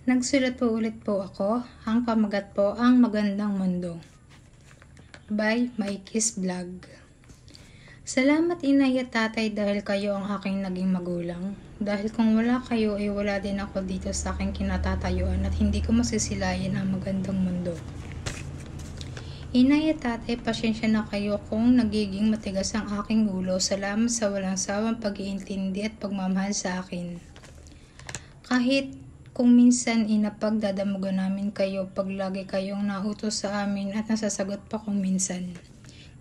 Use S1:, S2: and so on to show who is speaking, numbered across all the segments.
S1: Nagsulat po ulit po ako. Ang pamagat po, Ang Magandang Mundo. By Mikey's Vlog. Salamat inay at tatay dahil kayo ang aking naging magulang. Dahil kung wala kayo ay wala din ako dito sa aking kinatatayuan at hindi ko masisilayan ang magandang mundo. Inay at tatay, pasensya na kayo kung nagiging matigas ang aking ulo. Salamat sa walang sawang pag-iintindi at pagmamahal sa akin. Kahit kung minsan inapagdadamugan namin kayo pag lagi kayong nautos sa amin at nasasagot pa kung minsan.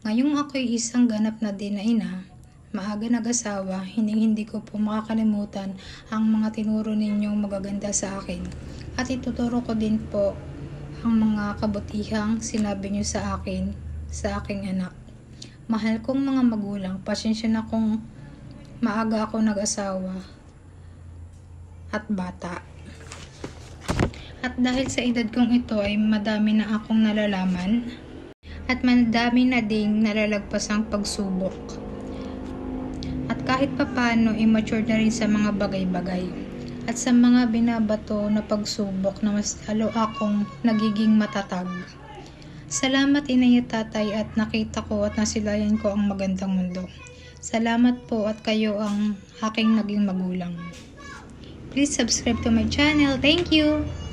S1: Ngayong ako'y isang ganap na din na ina, maaga nag-asawa, hindi ko po makakalimutan ang mga tinuro ninyong magaganda sa akin. At ituturo ko din po ang mga kabutihang sinabi niyo sa akin, sa aking anak. Mahal kong mga magulang, pasensya na kung maaga ako nag-asawa at bata. At dahil sa edad kong ito ay madami na akong nalalaman at madami na ding nalalagpasang pagsubok. At kahit papano immature na rin sa mga bagay-bagay at sa mga binabato na pagsubok na mas lalo akong nagiging matatag. Salamat inay at tatay at nakita ko at nasilayan ko ang magandang mundo. Salamat po at kayo ang aking naging magulang. Please subscribe to my channel. Thank you!